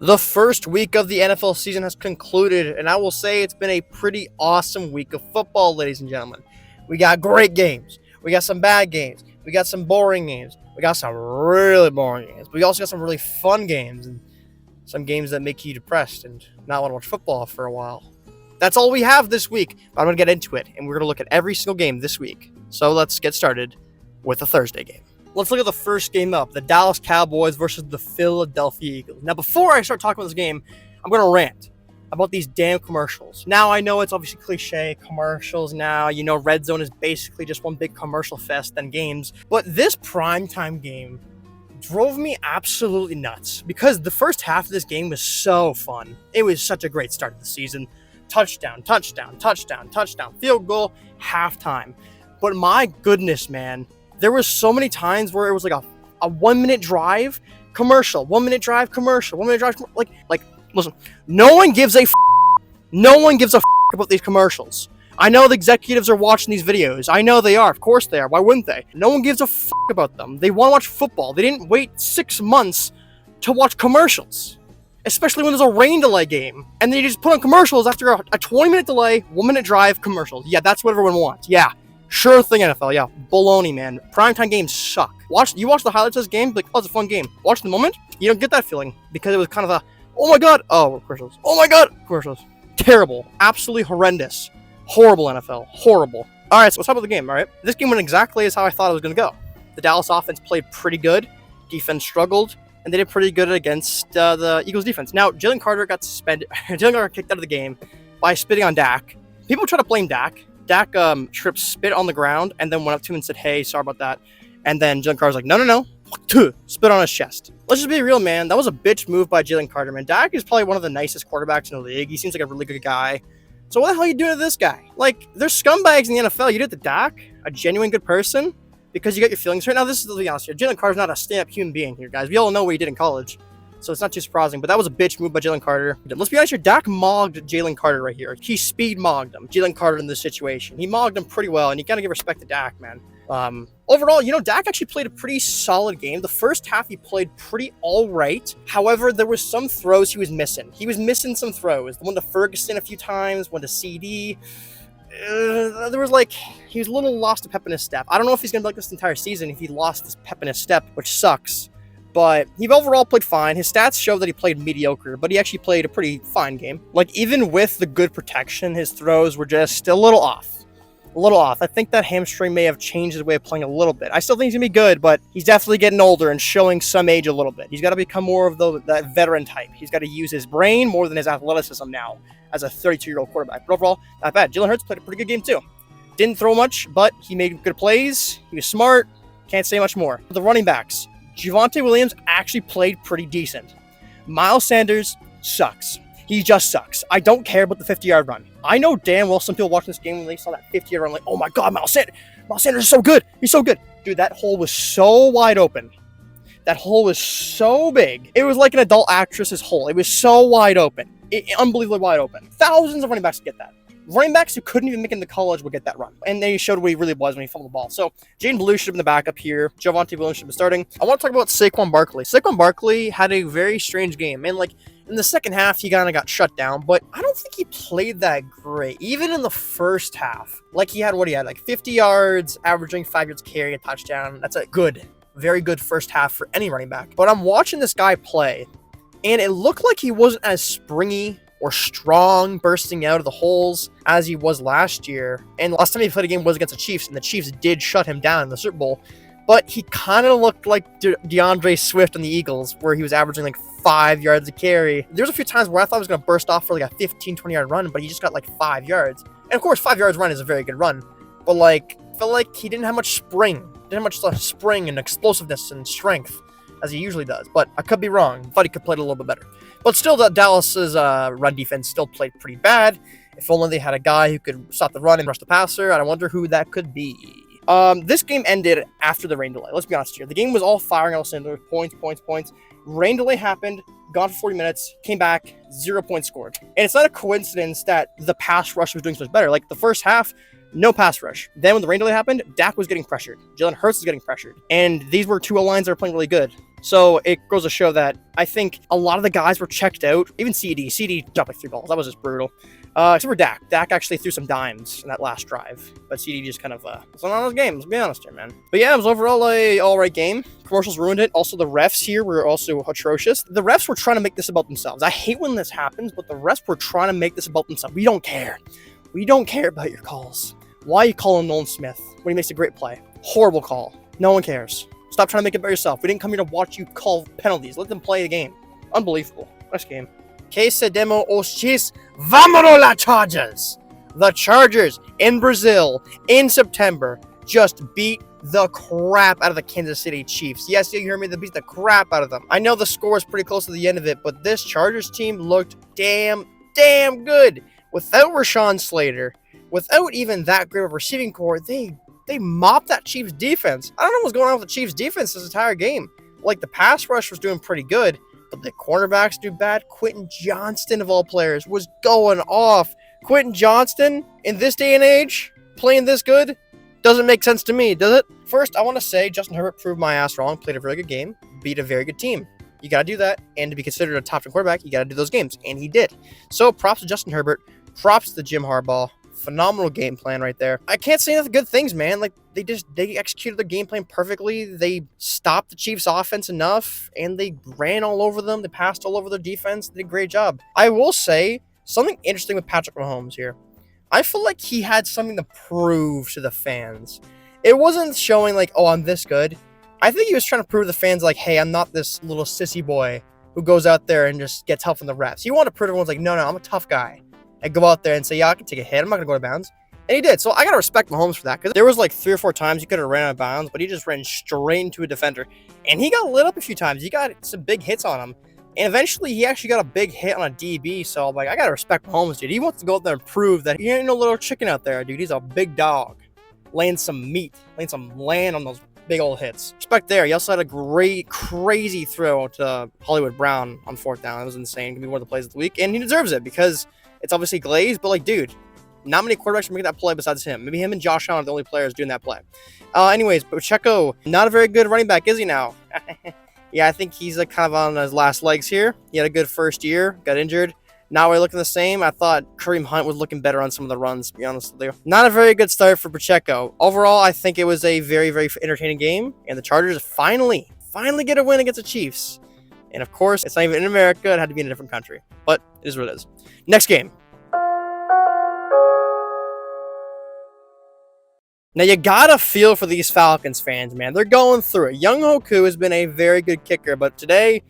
The first week of the NFL season has concluded, and I will say it's been a pretty awesome week of football, ladies and gentlemen. We got great games. We got some bad games. We got some boring games. We got some really boring games. We also got some really fun games and some games that make you depressed and not want to watch football for a while. That's all we have this week. But I'm going to get into it, and we're going to look at every single game this week. So let's get started with the Thursday game. Let's look at the first game up, the Dallas Cowboys versus the Philadelphia Eagles. Now, before I start talking about this game, I'm going to rant about these damn commercials. Now, I know it's obviously cliche, commercials now. You know, Red Zone is basically just one big commercial fest than games. But this primetime game drove me absolutely nuts because the first half of this game was so fun. It was such a great start of the season. Touchdown, touchdown, touchdown, touchdown, field goal, halftime. But my goodness, man. There was so many times where it was like a 1 minute drive commercial, 1 minute drive commercial, 1 minute drive listen, no one gives a about these commercials. I know the executives are watching these videos. I know they are. Of course they are. Why wouldn't they? No one gives a about them. They want to watch football. They didn't wait 6 months to watch commercials, especially when there's a rain delay game. And they just put on commercials after a 20-minute delay, 1 minute drive commercials. Yeah, that's what everyone wants. Yeah. Sure thing, NFL. Yeah, baloney, man. Primetime games suck. You watch the highlights of this game, like, oh, it's a fun game. Watch the moment, you don't get that feeling because it was kind of oh my god, oh, commercials. Oh my god, commercials. Terrible. Absolutely horrendous. Horrible, NFL. Horrible. All right, so let's talk about the game, all right? This game went exactly as how I thought it was going to go. The Dallas offense played pretty good. Defense struggled, and they did pretty good against the Eagles defense. Now, Jalen Carter got suspended. Jalen Carter kicked out of the game by spitting on Dak. People try to blame Dak. Dak tripped, spit on the ground, and then went up to him and said, hey, sorry about that. And then Jalen Carter's like, no. Spit on his chest. Let's just be real, man. That was a bitch move by Jalen Carter, man. Dak is probably one of the nicest quarterbacks in the league. He seems like a really good guy. So what the hell are you doing to this guy? Like, there's scumbags in the NFL. You did it to Dak, a genuine good person, because you got your feelings hurt. Now, this is to be honest here. Jalen Carter's not a stand-up human being here, guys. We all know what he did in college. So it's not too surprising, but that was a bitch move by Jalen Carter. Let's be honest here, Dak mogged Jalen Carter right here. He speed mogged him, Jalen Carter in this situation. He mogged him pretty well, and you gotta give respect to Dak, man. Overall, Dak actually played a pretty solid game. The first half, he played pretty all right. However, there was some throws he was missing. He was missing some throws. The one to Ferguson a few times, one to CD. He was a little lost a pep in his step. I don't know if he's gonna be like this entire season if he lost his pep in his step, which sucks. But he overall played fine. His stats show that he played mediocre, but he actually played a pretty fine game. Like, even with the good protection, his throws were just a little off. I think that hamstring may have changed his way of playing a little bit. I still think he's going to be good, but he's definitely getting older and showing some age a little bit. He's got to become more of that veteran type. He's got to use his brain more than his athleticism now as a 32-year-old quarterback. But overall, not bad. Jalen Hurts played a pretty good game, too. Didn't throw much, but he made good plays. He was smart. Can't say much more. The running backs. Javonte Williams actually played pretty decent. Miles Sanders sucks. He just sucks. I don't care about the 50-yard run. I know damn well some people watching this game when they saw that 50-yard run, like, oh my god, Miles Sanders is so good. He's so good. Dude, that hole was so wide open. That hole was so big. It was like an adult actress's hole. It was so wide open. Unbelievably wide open. Thousands of running backs get that. Running backs who couldn't even make it into college would get that run. And then he showed what he really was when he fumbled the ball. So, Jaden Blue should have been the backup here. Javonte Williams should have been starting. I want to talk about Saquon Barkley. Saquon Barkley had a very strange game. And, in the second half, he kind of got shut down. But I don't think he played that great. Even in the first half. He had 50 yards, averaging 5 yards carry, a touchdown. That's a very good first half for any running back. But I'm watching this guy play. And it looked like he wasn't as springy or strong bursting out of the holes as he was last year. And last time he played a game was against the Chiefs, and the Chiefs did shut him down in the Super Bowl. But he kind of looked like DeAndre Swift on the Eagles, where he was averaging 5 yards a carry. There's a few times where I thought he was going to burst off for a 15, 20-yard run, but he just got 5 yards. And of course, 5 yards run is a very good run. But felt like he didn't have much spring. Didn't have much spring and explosiveness and strength as he usually does. But I could be wrong. Thought he could play it a little bit better. But still, Dallas's run defense still played pretty bad. If only they had a guy who could stop the run and rush the passer. I wonder who that could be. This game ended after the rain delay. Let's be honest here. The game was all firing all cylinders. Points. Rain delay happened. Gone for 40 minutes. Came back. 0 points scored. And it's not a coincidence that the pass rush was doing so much better. The first half, no pass rush. Then when the rain delay happened, Dak was getting pressured. Jalen Hurts was getting pressured. And these were two lines that were playing really good. So it goes to show that I think a lot of the guys were checked out. Even CD dropped like 3 balls. That was just brutal. Except for Dak. Dak actually threw some dimes in that last drive. But CD just kind of was on his game. Let's be honest here, man. But yeah, it was overall a alright game. Commercials ruined it. Also, the refs here were also atrocious. The refs were trying to make this about themselves. I hate when this happens, but the refs were trying to make this about themselves. We don't care. We don't care about your calls. Why are you calling Nolan Smith when he makes a great play? Horrible call. No one cares. Stop trying to make it about yourself. We didn't come here to watch you call penalties. Let them play the game. Unbelievable. Nice game. Que se demo os Chiefs. Vámonos la Chargers! The Chargers in Brazil in September just beat the crap out of the Kansas City Chiefs. Yes, you hear me, they beat the crap out of them. I know the score is pretty close to the end of it, but this Chargers team looked damn good. Without Rashawn Slater, without even that great of a receiving core, they mopped that Chiefs defense. I don't know what's going on with the Chiefs defense this entire game. Like, the pass rush was doing pretty good, but the cornerbacks do bad. Quentin Johnston, of all players, was going off. Quentin Johnston, in this day and age, playing this good, doesn't make sense to me, does it? First, I want to say Justin Herbert proved my ass wrong, played a very good game, beat a very good team. You got to do that, and to be considered a top 10 quarterback, you got to do those games, and he did. So, props to Justin Herbert, props to Jim Harbaugh. Phenomenal game plan right there. I can't say enough good things, man. Like, they executed their game plan perfectly. They stopped the Chiefs' offense enough, and they ran all over them. They passed all over their defense. They did a great job. I will say something interesting with Patrick Mahomes here. I feel like he had something to prove to the fans. It wasn't showing like, oh, I'm this good. I think he was trying to prove to the fans like, hey, I'm not this little sissy boy who goes out there and just gets help from the refs. He wanted to prove to everyone's like, no, I'm a tough guy. And go out there and say, yeah, I can take a hit. I'm not going to go to bounds. And he did. So I got to respect Mahomes for that. Because there was like 3 or 4 times he could have ran out of bounds, but he just ran straight into a defender. And he got lit up a few times. He got some big hits on him. And eventually, he actually got a big hit on a DB. So I'm like, I got to respect Mahomes, dude. He wants to go out there and prove that he ain't no little chicken out there, dude. He's a big dog. Laying some meat. Laying some land on those big old hits. Respect there. He also had a great, crazy throw to Hollywood Brown on 4th down. It was insane. It could be one of the plays of the week. And he deserves it because it's obviously glazed, but like, dude, not many quarterbacks can make that play besides him. Maybe him and Josh Allen are the only players doing that play. Anyways, Pacheco, not a very good running back, is he now? Yeah, I think he's kind of on his last legs here. He had a good first year, got injured. Now we're looking the same. I thought Kareem Hunt was looking better on some of the runs, to be honest with you. Not a very good start for Pacheco. Overall, I think it was a very, very entertaining game, and the Chargers finally get a win against the Chiefs. And of course, it's not even in America. It had to be in a different country. But it is what it is. Next game. Now, you gotta feel for these Falcons fans, man. They're going through it. Young Hoku has been a very good kicker, but today,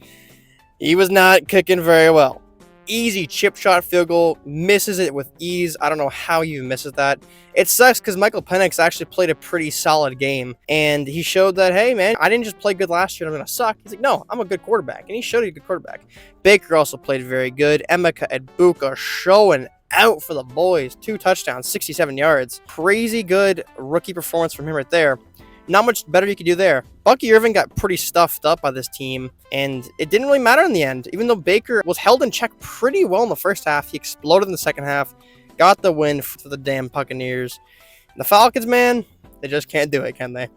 he was not kicking very well. Easy chip shot field goal, misses it with ease. I don't know how he misses that. It sucks because Michael Penix actually played a pretty solid game, and he showed that, hey, man, I didn't just play good last year and I'm going to suck. He's like, no, I'm a good quarterback, and he showed he's a good quarterback. Baker also played very good. Emeka Egbuka showing out for the boys. 2 touchdowns, 67 yards. Crazy good rookie performance from him right there. Not much better you could do there. Bucky Irving got pretty stuffed up by this team, and it didn't really matter in the end. Even though Baker was held in check pretty well in the first half, he exploded in the second half, got the win for the damn Buccaneers. And the Falcons, man, they just can't do it, can they?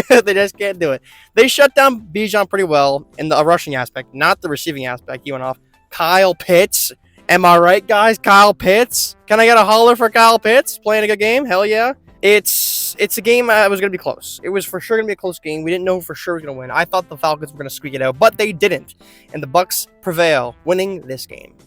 They just can't do it. They shut down Bijan pretty well in the rushing aspect, not the receiving aspect. He went off. Kyle Pitts. Am I right, guys? Kyle Pitts. Can I get a holler for Kyle Pitts? Playing a good game? Hell yeah. It's a game that was going to be close. It was for sure going to be a close game. We didn't know for sure who was going to win. I thought the Falcons were going to squeak it out, but they didn't. And the Bucs prevail, winning this game.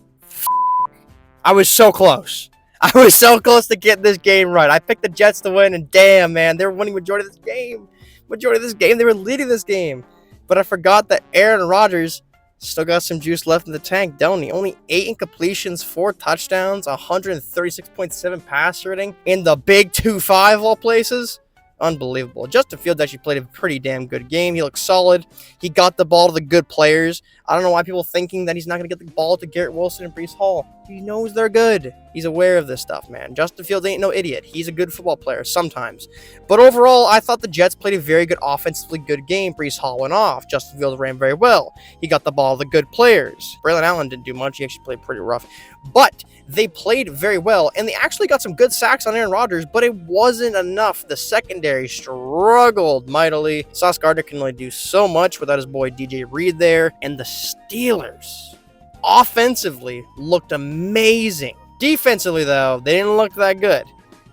I was so close. I was so close to getting this game right. I picked the Jets to win, and damn, man, they were winning majority of this game. They were leading this game. But I forgot that Aaron Rodgers still got some juice left in the tank, don't he? Only 8 incompletions, 4 touchdowns, 136.7 passer rating in the big 2-5 all places. Unbelievable. Justin Fields actually played a pretty damn good game. He looked solid. He got the ball to the good players. I don't know why people are thinking that he's not going to get the ball to Garrett Wilson and Breece Hall. He knows they're good. He's aware of this stuff, man. Justin Fields ain't no idiot. He's a good football player sometimes. But overall, I thought the Jets played a very good offensively good game. Breece Hall went off. Justin Fields ran very well. He got the ball to the good players. Braylon Allen didn't do much. He actually played pretty rough. But they played very well, and they actually got some good sacks on Aaron Rodgers, but it wasn't enough. The secondary secondary struggled mightily. Sauce Gardner can only do so much without his boy DJ Reed there. And the Steelers, offensively, looked amazing. Defensively, though, they didn't look that good.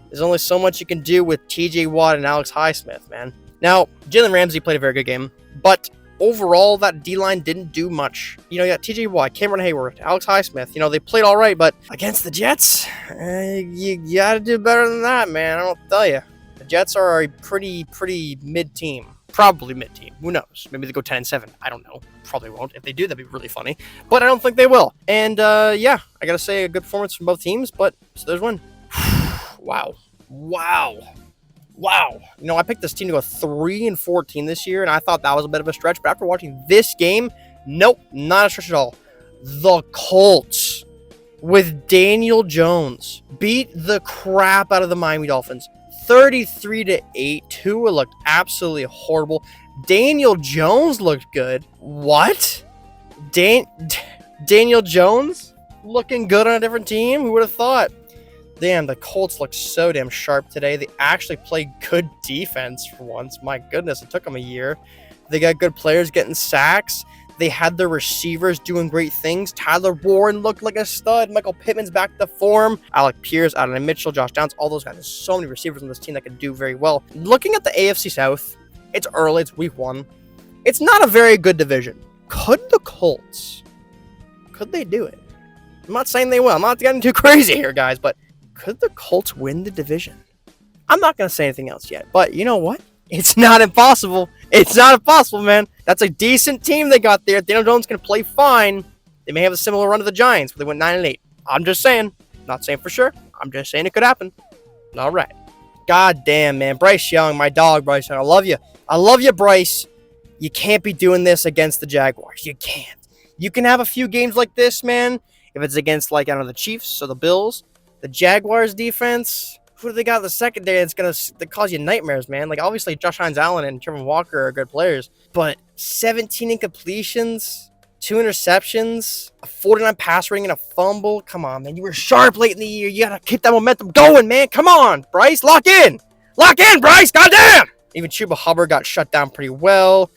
There's only so much you can do with TJ Watt and Alex Highsmith, man. Now, Jalen Ramsey played a very good game, but overall, that D-line didn't do much. You got TJ Watt, Cameron Hayward, Alex Highsmith. They played all right, but against the Jets, you got to do better than that, man. I don't tell you. The Jets are a pretty mid-team. Probably mid-team. Who knows? Maybe they go 10-7. I don't know. Probably won't. If they do, that'd be really funny. But I don't think they will. And, yeah, I got to say a good performance from both teams, but Steelers win. Wow. I picked this team to go 3-14 this year, and I thought that was a bit of a stretch. But after watching this game, nope, not a stretch at all. The Colts, with Daniel Jones, beat the crap out of the Miami Dolphins. 33-8. Tua looked absolutely horrible. Daniel Jones looked good. What? Daniel Jones looking good on a different team? Who would have thought? Damn, the Colts look so damn sharp today. They actually play good defense for once. My goodness, it took them a year. They got good players getting sacks. They had their receivers doing great things. Tyler Warren looked like a stud. Michael Pittman's back to form. Alec Pierce, Adonai Mitchell, Josh Downs, all those guys. There's so many receivers on this team that can do very well. Looking at the AFC South, it's early. It's week 1. It's not a very good division. Could the Colts, could they do it? I'm not saying they will. I'm not getting too crazy here, guys, but could the Colts win the division? I'm not going to say anything else yet, but you know what? It's not impossible. It's not impossible, man. That's a decent team they got there. Daniel Jones can play fine. They may have a similar run to the Giants, but they went 9-8. I'm just saying. Not saying for sure. I'm just saying it could happen. All right. God damn, man. Bryce Young, my dog, Bryce Young. I love you. I love you, Bryce. You can't be doing this against the Jaguars. You can't. You can have a few games like this, man. If it's against, the Chiefs or the Bills, the Jaguars defense, who do they got in the secondary that's going to cause you nightmares, man? Obviously, Josh Hines-Allen and Trevor Walker are good players, but 17 incompletions, 2 interceptions, a 49 pass rating, and a fumble. Come on, man. You were sharp late in the year. You got to keep that momentum going, man. Come on, Bryce. Lock in. Lock in, Bryce. Goddamn. Even Chuba Hubbard got shut down pretty well.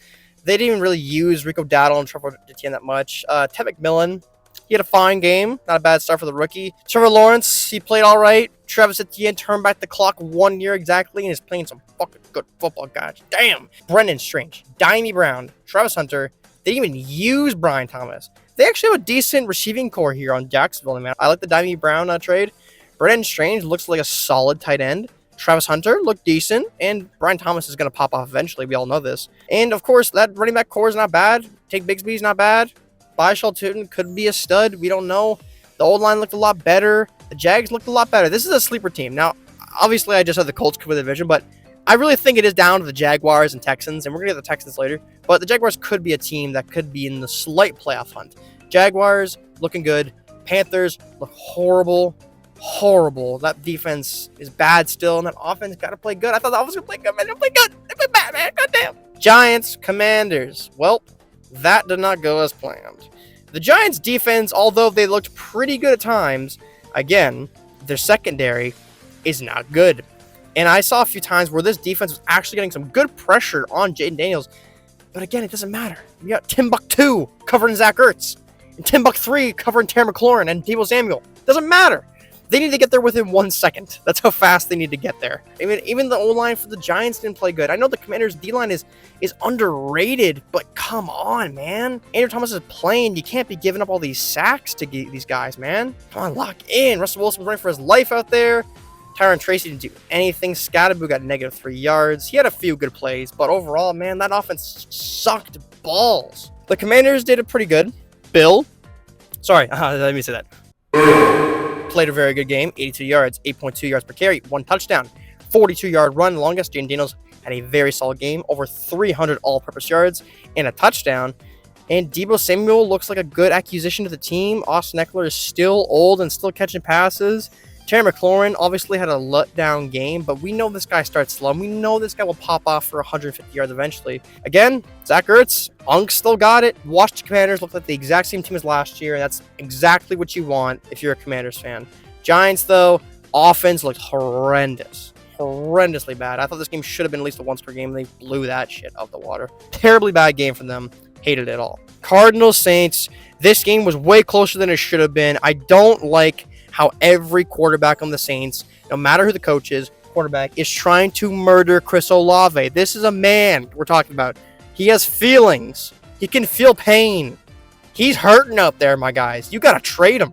They didn't even really use Rico Dowdle and Trevor Etienne that much. Ted McMillan, he had a fine game. Not a bad start for the rookie. Trevor Lawrence, he played all right. Travis Etienne turned back the clock 1 year exactly and is playing some fucking good football, guys. Damn. Brendan Strange, Dimey Brown, Travis Hunter. They didn't even use Brian Thomas. They actually have a decent receiving core here on Jacksonville, man. I like the Dimey Brown trade. Brendan Strange looks like a solid tight end. Travis Hunter looked decent, and Brian Thomas is going to pop off eventually. We all know this. And, of course, that running back core is not bad. Take Bigsby's not bad. Byshall Tootin could be a stud. We don't know. The old line looked a lot better. The Jags looked a lot better. This is a sleeper team. Now, obviously, I just said the Colts could win the division, but I really think it is down to the Jaguars and Texans, and we're going to get the Texans later. But the Jaguars could be a team that could be in the slight playoff hunt. Jaguars looking good. Panthers look horrible. Horrible. That defense is bad still, and that offense got to play good. I thought the offense would play good, man. They play good. They play bad, man. Goddamn. Giants, Commanders. Well, that did not go as planned. The Giants' defense, although they looked pretty good at times, again, their secondary is not good. And I saw a few times where this defense was actually getting some good pressure on Jaden Daniels. But again, it doesn't matter. We got Timbuktu covering Zach Ertz, and Timbuk3 covering Terry McLaurin and Deebo Samuel. Doesn't matter. They need to get there within 1 second. That's how fast they need to get there. I mean, even the O-line for the Giants didn't play good. I know the Commanders' D-line is underrated, but come on, man. Andrew Thomas is playing. You can't be giving up all these sacks to these guys, man. Come on, lock in. Russell Wilson was running for his life out there. Tyron Tracy didn't do anything. Scatterboo got -3 yards. He had a few good plays, but overall, man, that offense sucked balls. The Commanders did it pretty good. Let me say that. Played a very good game, 82 yards, 8.2 yards per carry, 1 touchdown, 42-yard run. Longest. Jaden Daniels had a very solid game, over 300 all-purpose yards and a touchdown. And Deebo Samuel looks like a good acquisition to the team. Austin Eckler is still old and still catching passes. Terry McLaurin obviously had a letdown game, but we know this guy starts slow. We know this guy will pop off for 150 yards eventually. Again, Zach Ertz, Unk still got it. Washington Commanders look like the exact same team as last year, and that's exactly what you want if you're a Commanders fan. Giants, though, offense looked horrendous. horrendously bad. I thought this game should have been at least a once-per game. They blew that shit out of the water. Terribly bad game from them. Hated it all. Cardinals Saints. This game was way closer than it should have been. I don't like how every quarterback on the Saints, no matter who the coach is, quarterback, is trying to murder Chris Olave. This is a man we're talking about. He has feelings. He can feel pain. He's hurting out there, my guys. You got to trade him.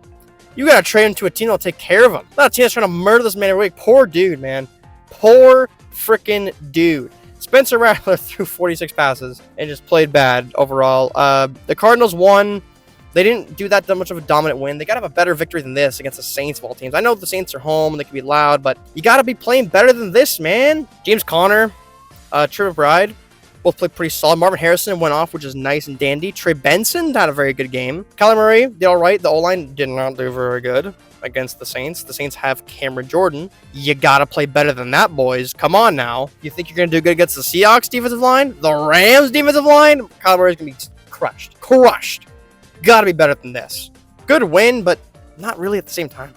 You got to trade him to a team that'll take care of him. Not a team that's trying to murder this man every week. Poor dude, man. Poor freaking dude. Spencer Rattler threw 46 passes and just played bad overall. The Cardinals won. They didn't do that much of a dominant win. They got to have a better victory than this against the Saints of all teams. I know the Saints are home and they can be loud, but you got to be playing better than this, man. James Conner, Trevor Bride, both played pretty solid. Marvin Harrison went off, which is nice and dandy. Trey Benson had a very good game. Kyler Murray did all right. The O-line did not do very good against the Saints. The Saints have Cameron Jordan. You got to play better than that, boys. Come on now. You think you're going to do good against the Seahawks defensive line? The Rams defensive line? Kyler Murray's going to be crushed. Crushed. Got to be better than this. Good win, but not really at the same time.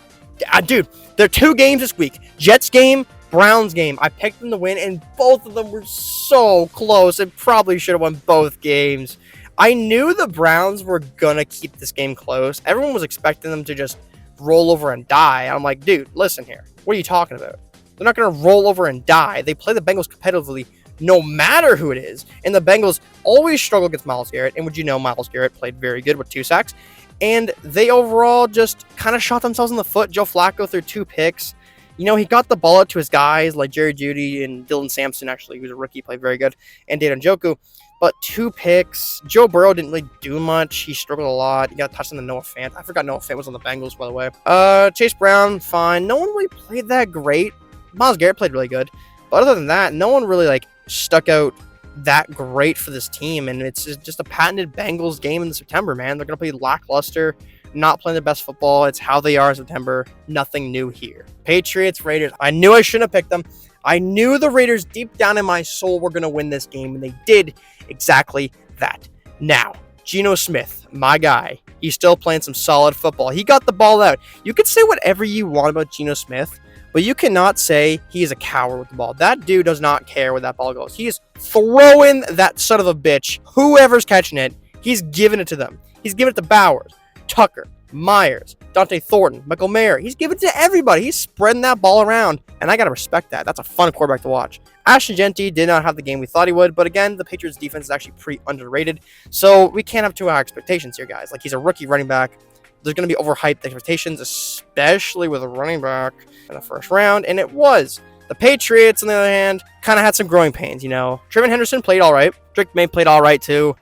Dude, there are 2 games this week. Jets game, Browns game. I picked them to win, and both of them were so close. It probably should have won both games. I knew the Browns were going to keep this game close. Everyone was expecting them to just roll over and die. I'm like, dude, listen here. What are you talking about? They're not going to roll over and die. They play the Bengals competitively no matter who it is. And the Bengals always struggle against Myles Garrett. And would you know, Myles Garrett played very good with 2 sacks. And they overall just kind of shot themselves in the foot. Joe Flacco threw 2 picks. You know, he got the ball out to his guys like Jerry Jeudy and Dylan Sampson, actually, who's a rookie, played very good, and Dayton Njoku. But 2 picks. Joe Burrow didn't really do much. He struggled a lot. He got a touchdown to Noah Fant. I forgot Noah Fant was on the Bengals, by the way. Chase Brown, fine. No one really played that great. Myles Garrett played really good. But other than that, no one really, stuck out that great for this team. And it's just a patented Bengals game in September, man. They're going to play lackluster, not playing the best football. It's how they are in September. Nothing new here. Patriots, Raiders. I knew I shouldn't have picked them. I knew the Raiders deep down in my soul were going to win this game, and they did exactly that. Now, Geno Smith, my guy, he's still playing some solid football. He got the ball out. You could say whatever you want about Geno Smith, but you cannot say he is a coward with the ball. That dude does not care where that ball goes. He is throwing that son of a bitch. Whoever's catching it, he's giving it to them. He's giving it to Bowers, Tucker, Myers, Dante Thornton, Michael Mayer. He's giving it to everybody. He's spreading that ball around, and I got to respect that. That's a fun quarterback to watch. Ashton Genty did not have the game we thought he would, but again, the Patriots defense is actually pretty underrated, so we can't have too high expectations here, guys. He's a rookie running back. There's going to be overhyped expectations, especially with a running back in the first round, and it was. The Patriots, on the other hand, kind of had some growing pains, Trevin Henderson played all right. Drake May played all right, too.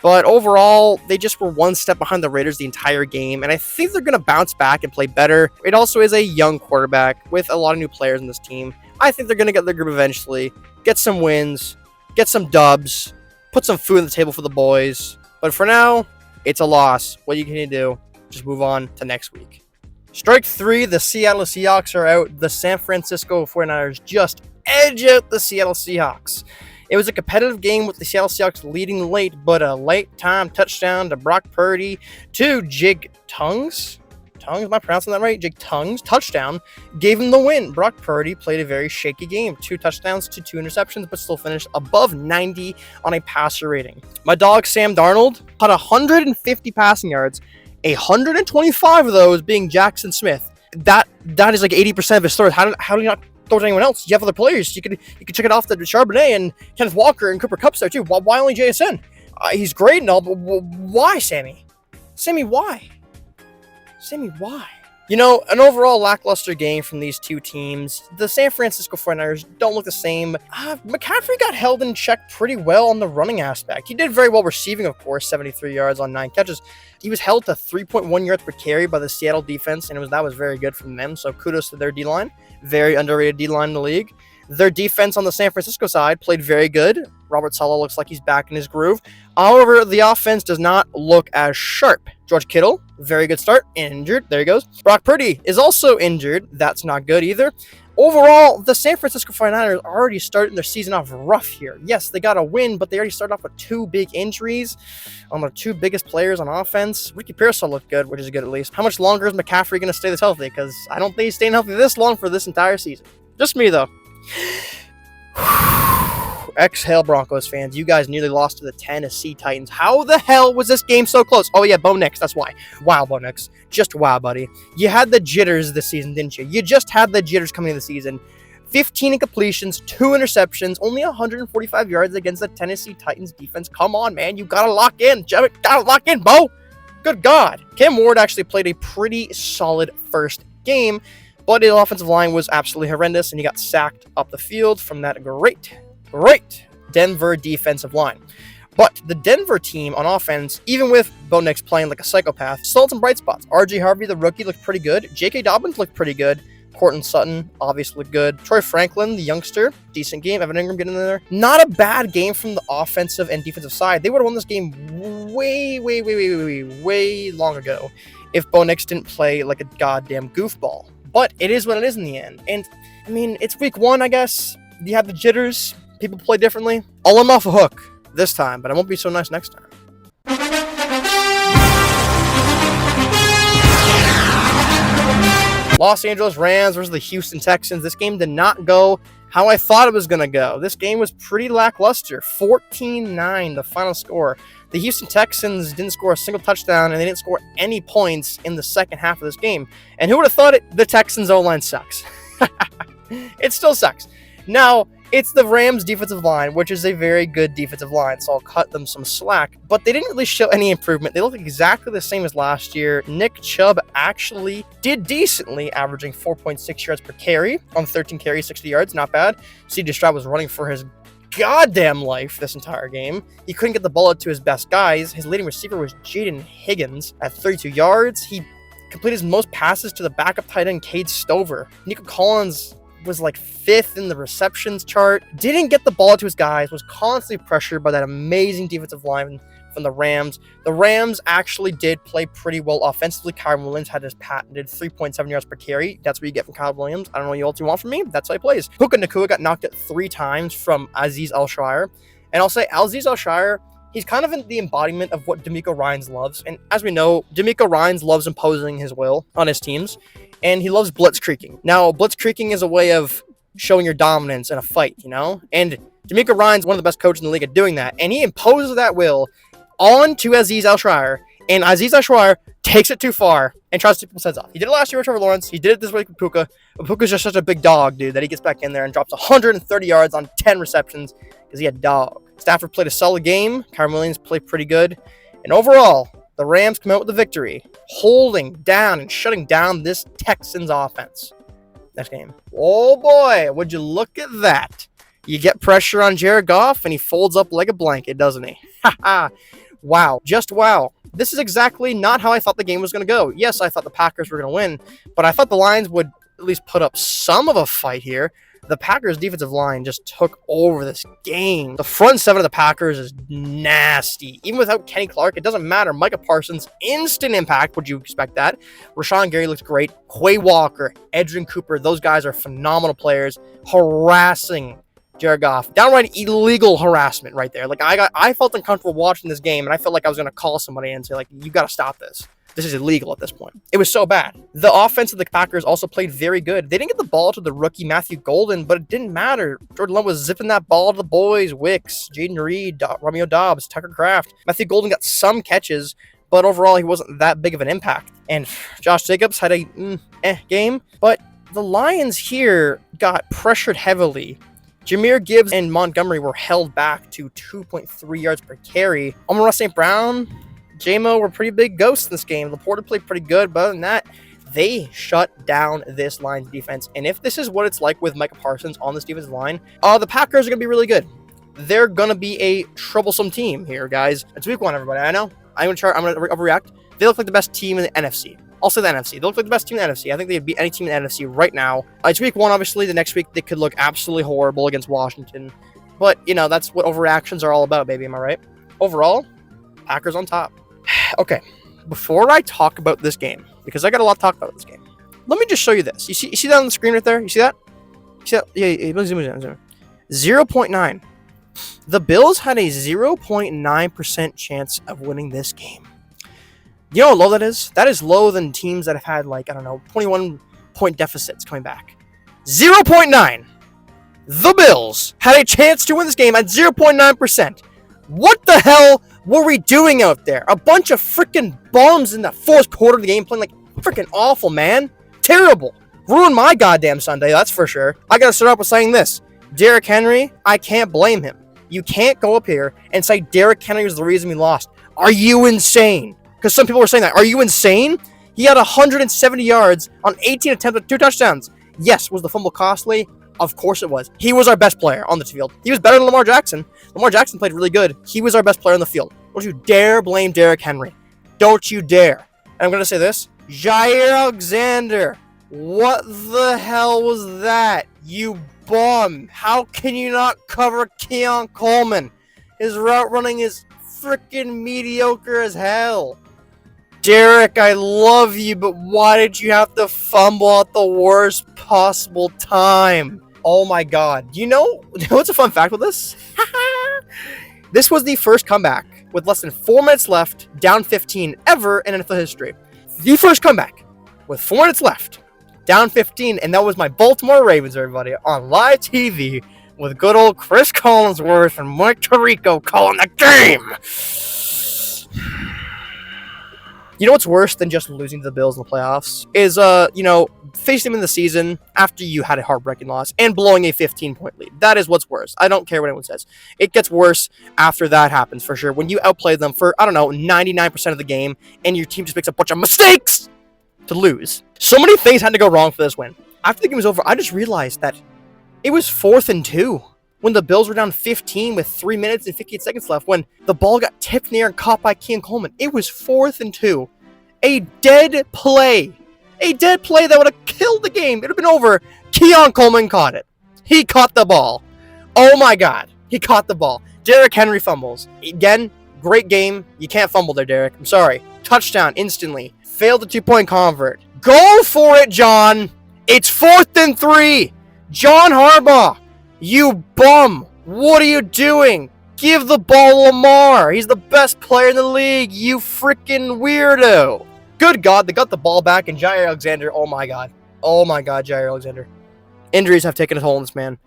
But overall, they just were one step behind the Raiders the entire game, and I think they're going to bounce back and play better. It also is a young quarterback with a lot of new players in this team. I think they're going to get their group eventually, get some wins, get some dubs, put some food on the table for the boys. But for now, it's a loss. What can you do? Just move on to next week. Strike 3, the Seattle Seahawks are out. The San Francisco 49ers just edge out the Seattle Seahawks. It was a competitive game with the Seattle Seahawks leading late, but a late-time touchdown to Brock Purdy to Jig Tongues? Am I pronouncing that right? Jig Tongues touchdown gave him the win. Brock Purdy played a very shaky game. 2 touchdowns to 2 interceptions, but still finished above 90 on a passer rating. My dog Sam Darnold had 150 passing yards, 125 of those being Jackson Smith. That is 80% of his throws. How do you not throw to anyone else? You have other players. You could check it off to Charbonnet and Kenneth Walker and Cooper Kupp's there too. Why only JSN? He's great and all, but why, Sammy? Sammy, why? An overall lackluster game from these two teams. The San Francisco 49ers don't look the same. McCaffrey got held in check pretty well on the running aspect. He did very well receiving, of course, 73 yards on 9 catches. He was held to 3.1 yards per carry by the Seattle defense, and that was very good from them, so kudos to their D-line. Very underrated D-line in the league. Their defense on the San Francisco side played very good. Robert Saleh looks like he's back in his groove. However, the offense does not look as sharp. George Kittle, very good start, injured. There he goes. Brock Purdy is also injured. That's not good either. Overall, the San Francisco 49ers already started their season off rough here. Yes, they got a win, but they already started off with 2 big injuries on their 2 biggest players on offense. Ricky Pearsall looked good, which is good at least. How much longer is McCaffrey going to stay this healthy? Because I don't think he's staying healthy this long for this entire season. Just me, though. Exhale, Broncos fans. You guys nearly lost to the Tennessee Titans. How the hell was this game so close? Oh, yeah, Bo Nix. That's why. Wow, Bo Nix. Just wow, buddy. You had the jitters this season, didn't you? You just had the jitters coming into the season. 15 incompletions, 2 interceptions, only 145 yards against the Tennessee Titans defense. Come on, man. You got to lock in. Got to lock in, Bo. Good God. Cam Ward actually played a pretty solid first game, but the offensive line was absolutely horrendous, and he got sacked up the field from that great Denver defensive line. But the Denver team on offense, even with Bo Nix playing like a psychopath, still had some bright spots. R.J. Harvey, the rookie, looked pretty good. J.K. Dobbins looked pretty good. Courtland Sutton obviously looked good. Troy Franklin, the youngster, decent game. Evan Ingram getting in there. Not a bad game from the offensive and defensive side. They would have won this game way long ago if Bo Nix didn't play like a goddamn goofball. But it is what it is in the end. And, I mean, it's week 1, I guess. You have the jitters. People play differently. I'll let him off a hook this time, but I won't be so nice next time. Los Angeles Rams versus the Houston Texans. This game did not go how I thought it was going to go. This game was pretty lackluster. 14-9, the final score. The Houston Texans didn't score a single touchdown, and they didn't score any points in the second half of this game. And who would have thought it? The Texans' O-line sucks. It still sucks. Now, it's the Rams' defensive line, which is a very good defensive line, so I'll cut them some slack. But they didn't really show any improvement. They look exactly the same as last year. Nick Chubb actually did decently, averaging 4.6 yards per carry on 13 carries, 60 yards. Not bad. C.J. Stroud was running for his goddamn life this entire game. He couldn't get the ball to his best guys. His leading receiver was Jaden Higgins at 32 yards. He completed his most passes to the backup tight end, Cade Stover. Nico Collins was like 5th in the receptions chart. Didn't get the ball to his guys. Was constantly pressured by that amazing defensive line from the Rams. The Rams actually did play pretty well offensively. Kyron Williams had his patented 3.7 yards per carry. That's what you get from Kyron Williams. I don't know what else you want from me. That's how he plays. Puka Nacua got knocked out 3 times from Azeez Al-Shaair. And I'll say Azeez Al-Shaair, he's kind of the embodiment of what DeMeco Ryans loves. And as we know, DeMeco Ryans loves imposing his will on his teams. And he loves blitzkrieging. Now, blitzkrieging is a way of showing your dominance in a fight, you know? And DeMeco Ryans one of the best coaches in the league at doing that. And he imposes that will on to Azeez Al-Shaair. And Azeez Al-Shaair takes it too far and tries to take people's heads off. He did it last year with Trevor Lawrence. He did it this week with Puka. But Puka's just such a big dog, dude, that he gets back in there and drops 130 yards on 10 receptions because he had dog. Stafford played a solid game. Kyron Williams played pretty good. And overall, the Rams come out with the victory, holding down and shutting down this Texans offense. Next game. Oh boy, would you look at that? You get pressure on Jared Goff, and he folds up like a blanket, doesn't he? Wow. Just wow. This is exactly not how I thought the game was going to go. Yes, I thought the Packers were going to win, but I thought the Lions would at least put up some of a fight here. The Packers' defensive line just took over this game. The front 7 of the Packers is nasty. Even without Kenny Clark, it doesn't matter. Micah Parsons, instant impact. Would you expect that? Rashawn Gary looks great. Quay Walker, Edgerrin Cooper, those guys are phenomenal players. Harassing Jared Goff. Downright illegal harassment right there. Like, I felt uncomfortable watching this game, and I felt like I was going to call somebody and say, like, you got to stop this. This is illegal at this point. It was so bad. The offense of the Packers also played very good. They didn't get the ball to the rookie Matthew Golden, but it didn't matter. Jordan Love was zipping that ball to the boys, Wicks, Jaden Reed, Romeo Doubs, Tucker Kraft. Matthew Golden got some catches, but overall he wasn't that big of an impact. And Josh Jacobs had a game, but the Lions here got pressured heavily. Jahmyr Gibbs and Montgomery were held back to 2.3 yards per carry. Amon-Ra St. Brown, J-Mo were pretty big ghosts in this game. Laporta played pretty good, but other than that, they shut down this Lions defense. And if this is what it's like with Micah Parsons on this defensive line, the Packers are going to be really good. They're going to be a troublesome team here, guys. It's week 1, everybody. I know. I'm going to overreact. They look like the best team in the NFC. Also the NFC. They look like the best team in the NFC. I think they'd beat any team in the NFC right now. It's week 1, obviously. The next week, they could look absolutely horrible against Washington. But, you know, that's what overreactions are all about, baby. Am I right? Overall, Packers on top. Okay, before I talk about this game, because I got a lot to talk about this game, let me just show you this. You see that on the screen right there? You see that? Yeah, zoom in. 0.9. The Bills had a 0.9% chance of winning this game. You know how low that is? That is lower than teams that have had, like, I don't know, 21-point deficits coming back. 0.9. The Bills had a chance to win this game at 0.9%. What the hell were we doing out there? A bunch of freaking bums in the fourth quarter of the game playing like freaking awful, man. Terrible. Ruined my goddamn Sunday, that's for sure. I gotta start off with saying this. Derrick Henry, I can't blame him. You can't go up here and say Derrick Henry was the reason we lost. Are you insane? Because some people were saying that. Are you insane? He had 170 yards on 18 attempts with 2 touchdowns. Yes, was the fumble costly? Of course it was. He was our best player on the field. He was better than Lamar Jackson. Lamar Jackson played really good. He was our best player on the field. Don't you dare blame Derrick Henry. Don't you dare. And I'm going to say this. Jair Alexander. What the hell was that? You bum. How can you not cover Keon Coleman? His route running is freaking mediocre as hell. Derrick, I love you, but why did you have to fumble at the worst possible time? Oh my god. You know what's a fun fact with this? This was the first comeback with less than 4 minutes left, down 15 ever in NFL history. The first comeback with 4 minutes left, down 15, and that was my Baltimore Ravens, everybody, on live TV with good old Chris Collinsworth and Mike Tirico calling the game. You know what's worse than just losing to the Bills in the playoffs is, facing them in the season after you had a heartbreaking loss and blowing a 15-point lead. That is what's worse. I don't care what anyone says. It gets worse after that happens, for sure. When you outplay them for, 99% of the game and your team just makes a bunch of mistakes to lose. So many things had to go wrong for this win. After the game was over, I just realized that it was 4th and 2 when the Bills were down 15 with 3 minutes and 58 seconds left, when the ball got tipped near and caught by Keon Coleman. It was 4th and 2. A dead play. A dead play that would have killed the game. It would have been over. Keon Coleman caught it. He caught the ball. Oh my god. He caught the ball. Derrick Henry fumbles. Again, great game. You can't fumble there, Derrick. I'm sorry. Touchdown instantly. Failed the 2-point convert. Go for it, John. It's 4th and 3. John Harbaugh. You bum. What are you doing? Give the ball to Lamar. He's the best player in the league, you freaking weirdo. Good God, they got the ball back, and Jair Alexander, oh my God. Oh my God, Jair Alexander. Injuries have taken a toll on this man.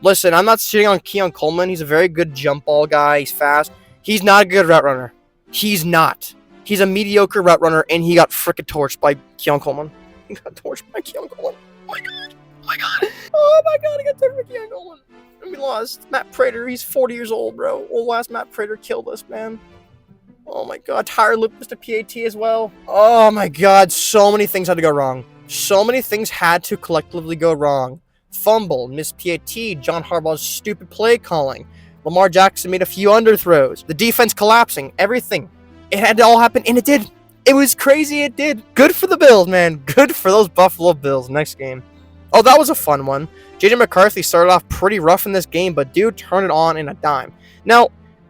Listen, I'm not shitting on Keon Coleman. He's a very good jump ball guy. He's fast. He's not a good route runner. He's not. He's a mediocre route runner, and he got freaking torched by Keon Coleman. He got torched by Keon Coleman. Oh my God. Oh my God. Oh my God, he got torched by Keon Coleman. And we lost. Matt Prater, he's 40 years old, bro. Old ass Matt Prater killed us, man. Oh my God, Tyler Luke missed a PAT as well. Oh my God, so many things had to go wrong. So many things had to collectively go wrong. Fumble, missed PAT, John Harbaugh's stupid play calling. Lamar Jackson made a few underthrows. The defense collapsing, everything. It had to all happen, and it did. It was crazy, it did. Good for the Bills, man. Good for those Buffalo Bills next game. Oh, that was a fun one. J.J. McCarthy started off pretty rough in this game, but dude turned it on in a dime. Now,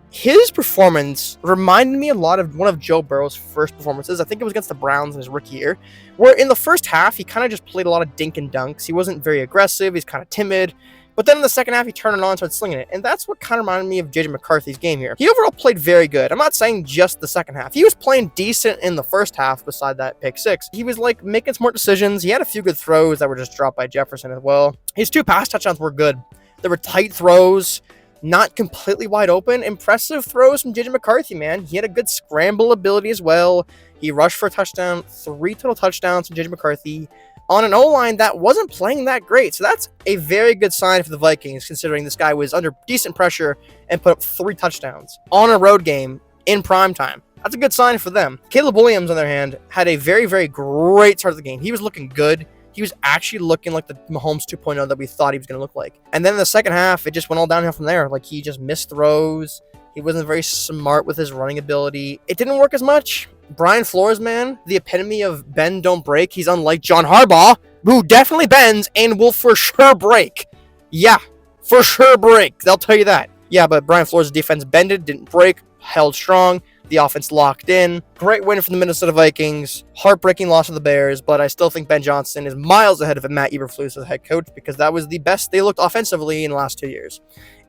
his performance reminded me a lot of one of Joe Burrow's first performances. I think it was against the Browns in his rookie year, where in the first half, he kind of just played a lot of dink and dunks. He wasn't very aggressive. He's kind of timid. But then in the second half, he turned it on and started slinging it. And that's what kind of reminded me of J.J. McCarthy's game here. He overall played very good. I'm not saying just the second half. He was playing decent in the first half beside that pick six. He was like making smart decisions. He had a few good throws that were just dropped by Jefferson as well. His 2 pass touchdowns were good. They were tight throws, not completely wide open. Impressive throws from J.J. McCarthy, man. He had a good scramble ability as well. He rushed for a touchdown, 3 total touchdowns from J.J. McCarthy on an O-line that wasn't playing that great. So that's a very good sign for the Vikings, considering this guy was under decent pressure and put up 3 touchdowns on a road game in prime time. That's a good sign for them. Caleb Williams, on the other hand, had a very, very great start of the game. He was looking good. He was actually looking like the Mahomes 2.0 that we thought he was going to look like. And then in the second half, it just went all downhill from there. Like, he just missed throws. He wasn't very smart with his running ability. It didn't work as much. Brian Flores, man, the epitome of bend, don't break. He's unlike John Harbaugh, who definitely bends and will for sure break. Yeah, for sure break. They'll tell you that. Yeah, but Brian Flores' defense bended, didn't break, held strong. The offense locked in. Great win for the Minnesota Vikings. Heartbreaking loss of the Bears, but I still think Ben Johnson is miles ahead of Matt Eberflus as head coach, because that was the best they looked offensively in the last 2 years.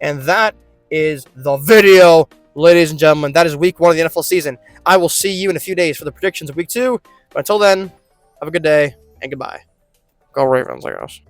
And that is the video, ladies and gentlemen. That is week 1 of the NFL season. I will see you in a few days for the predictions of week 2. But until then, have a good day and goodbye. Go Ravens, I guess.